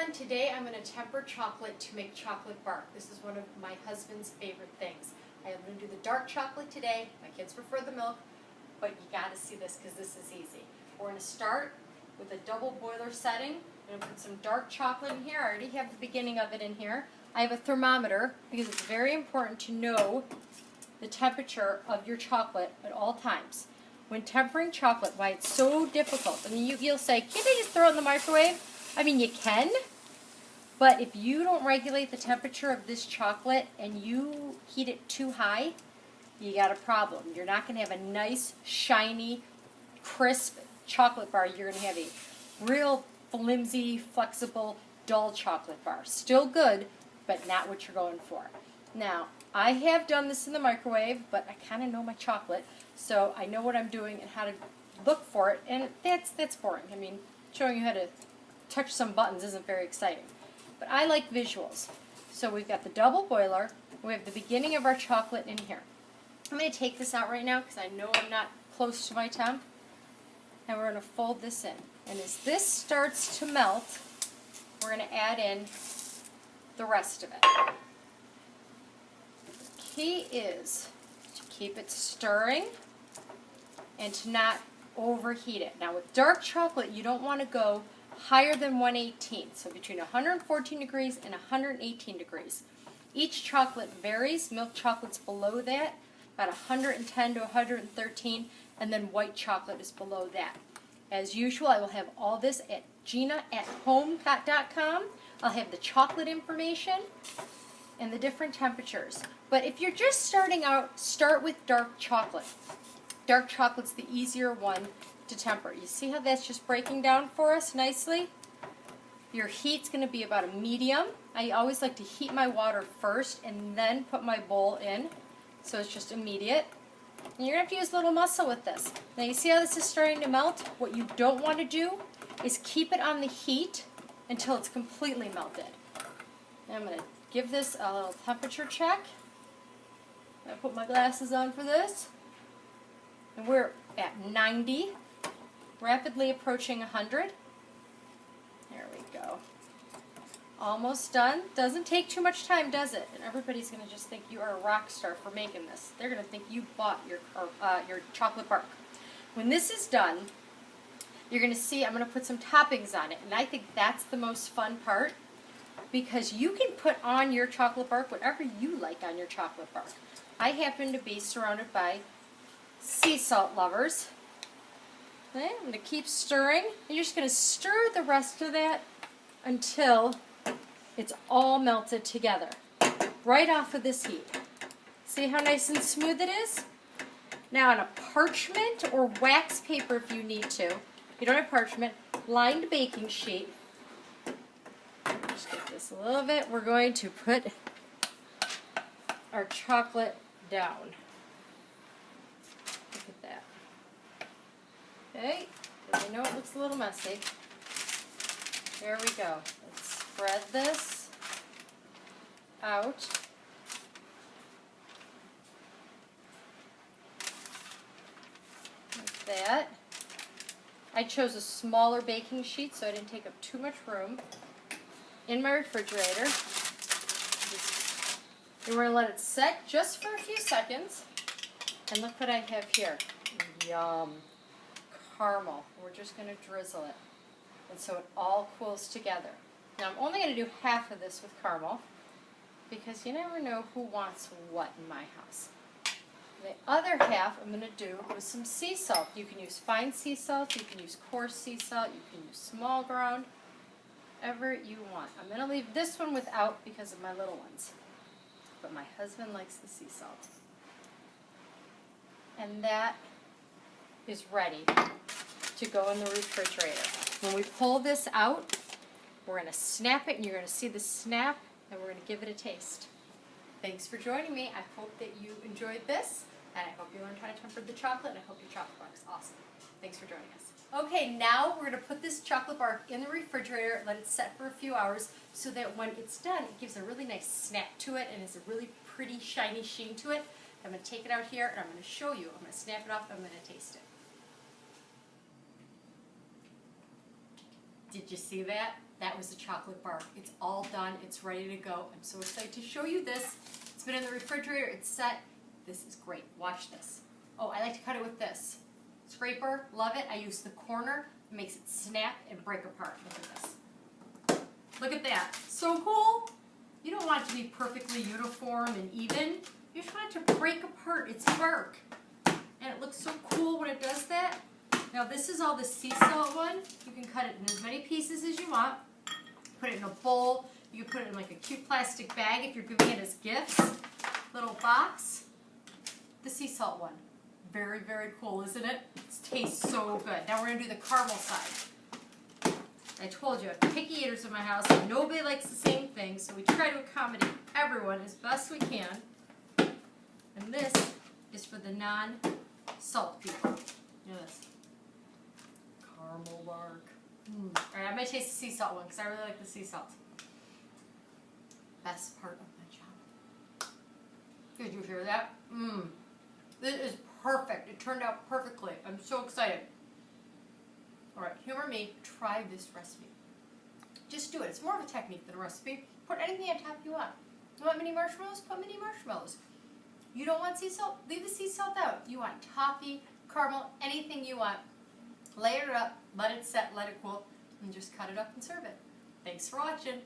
everyone. Today I'm going to temper chocolate to make chocolate bark. This is one of my husband's favorite things. I am going to do the dark chocolate today. My kids prefer the milk, but you got to see this because this is easy. We're going to start with a double boiler setting. I'm going to put some dark chocolate in here. I already have the beginning of it in here. I have a thermometer because it's very important to know the temperature of your chocolate at all times. When tempering chocolate, why it's so difficult. I mean, you'll say, can't I just throw it in the microwave? I mean, you can, but if you don't regulate the temperature of this chocolate and you heat it too high, you got a problem. You're not going to have a nice, shiny, crisp chocolate bar. You're going to have a real flimsy, flexible, dull chocolate bar. Still good, but not what you're going for. Now, I have done this in the microwave, but I kind of know my chocolate, so I know what I'm doing and how to look for it, and that's boring. I mean, showing you how to touch some buttons isn't very exciting. But I like visuals. So we've got the double boiler. We have the beginning of our chocolate in here. I'm going to take this out right now because I know I'm not close to my temp. And we're going to fold this in. And as this starts to melt, we're going to add in the rest of it. The key is to keep it stirring and to not overheat it. Now with dark chocolate, you don't want to go higher than 118, so between 114 degrees and 118 degrees. Each chocolate varies. Milk chocolate's below that, about 110 to 113, and then white chocolate is below that. As usual, I will have all this at GinaAtHome.com. I'll have the chocolate information and the different temperatures. But if you're just starting out, start with dark chocolate. Dark chocolate's the easier one to temper. You see how that's just breaking down for us nicely? Your heat's going to be about a medium. I always like to heat my water first and then put my bowl in, so it's just immediate. And you're going to have to use a little muscle with this. Now you see how this is starting to melt? What you don't want to do is keep it on the heat until it's completely melted. And I'm going to give this a little temperature check. I put my glasses on for this. And we're at 90. Rapidly approaching 100. There we go. Almost done. Doesn't take too much time, does it? And everybody's going to just think you are a rock star for making this. They're going to think you bought your chocolate bark. When this is done, you're going to see I'm going to put some toppings on it. And I think that's the most fun part because you can put on your chocolate bark whatever you like on your chocolate bark. I happen to be surrounded by sea salt lovers. Okay, I'm going to keep stirring. You're just going to stir the rest of that until it's all melted together, right off of this heat. See how nice and smooth it is? Now on a parchment or wax paper if you need to, you don't have parchment, lined baking sheet. Just get this a little bit. We're going to put our chocolate down. Look at that. Okay, I know it looks a little messy. There we go. Let's spread this out. Like that. I chose a smaller baking sheet so I didn't take up too much room in my refrigerator. And we're going to let it set just for a few seconds. And look what I have here. Yum. Caramel. We're just going to drizzle it. And so it all cools together. Now I'm only going to do half of this with caramel because you never know who wants what in my house. The other half I'm going to do with some sea salt. You can use fine sea salt, you can use coarse sea salt, you can use small ground, whatever you want. I'm going to leave this one without because of my little ones. But my husband likes the sea salt. And that is ready to go in the refrigerator. When we pull this out, we're going to snap it, and you're going to see the snap, and we're going to give it a taste. Thanks for joining me. I hope that you enjoyed this, and I hope you learned how to temper the chocolate, and I hope your chocolate bark is awesome. Thanks for joining us. Okay, now we're going to put this chocolate bark in the refrigerator, let it set for a few hours, so that when it's done, it gives a really nice snap to it, and has a really pretty, shiny sheen to it. I'm going to take it out here, and I'm going to show you. I'm going to snap it off, and I'm going to taste it. Did you see that? That was the chocolate bar. It's all done. It's ready to go. I'm so excited to show you this. It's been in the refrigerator. It's set. This is great. Watch this. Oh, I like to cut it with this scraper. Love it. I use the corner. It makes it snap and break apart. Look at this. Look at that. So cool. You don't want it to be perfectly uniform and even. You just want it to break apart. It's bark. And it looks so cool when it does that. Now this is all the sea salt one. You can cut it in as many pieces as you want. Put it in a bowl. You can put it in like a cute plastic bag if you're giving it as gifts. Little box. The sea salt one. Very, very cool, isn't it? It tastes so good. Now we're going to do the caramel side. I told you, I have picky eaters in my house, and nobody likes the same thing, so we try to accommodate everyone as best we can. And this is for the non-salt people. You know this. Caramel bark. Alright, I'm going to taste the sea salt one, because I really like the sea salt. Best part of my job. Did you hear that? This is perfect. It turned out perfectly. I'm so excited. Alright, humor me. Try this recipe. Just do it. It's more of a technique than a recipe. Put anything on top you want. You want mini marshmallows? Put mini marshmallows. You don't want sea salt? Leave the sea salt out. You want toffee, caramel, anything you want. Layer it up, let it set, let it cool, and just cut it up and serve it. Thanks for watching.